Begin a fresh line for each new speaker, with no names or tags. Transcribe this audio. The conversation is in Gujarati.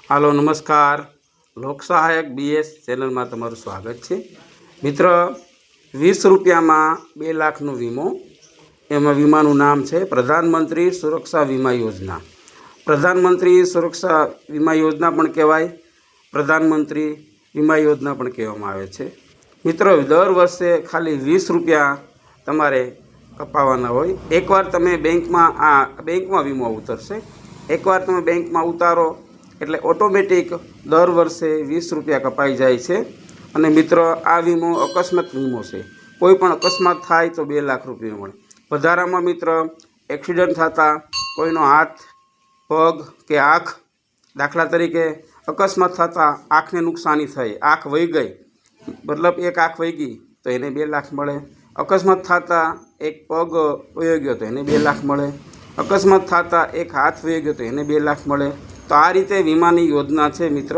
હાલો નમસ્કાર, લોકસહાયક BS ચેનલમાં તમારું સ્વાગત છે। મિત્ર, 20 રૂપિયામાં 2 લાખનો વીમો, એમાં વીમાનું નામ છે પ્રધાનમંત્રી સુરક્ષા વીમા યોજના। પ્રધાનમંત્રી સુરક્ષા વીમા યોજના પણ કહેવાય, પ્રધાનમંત્રી વીમા યોજના પણ કહેવામાં આવે છે। મિત્રો, દર વર્ષે ખાલી 20 રૂપિયા તમારે કપાવવાના હોય। એકવાર તમે બેંકમાં વીમો ઉતરશે, એકવાર તમે બેંકમાં ઉતારો એટલે ઓટોમેટિક દર વર્ષે 20 રૂપિયા કપાઈ જાય છે। અને મિત્ર, આ વીમો અકસ્માત વીમો છે। કોઈ પણ અકસ્માત થાય તો 2 લાખ રૂપિયા મળે। વધારામાં મિત્ર, એક્સિડન્ટ થતાં કોઈનો હાથ, પગ કે આંખ, દાખલા તરીકે અકસ્માત થતાં આંખને નુકસાની થઈ, આંખ વહી ગઈ, મતલબ એક આંખ વહી ગઈ તો એને 2 લાખ મળે। અકસ્માત થતાં એક પગ વહી ગયો તો એને 2 લાખ મળે। અકસ્માત થતાં એક હાથ વહી ગયો તો એને 2 લાખ મળે। તો આ રીતે વીમાની યોજના છે મિત્ર।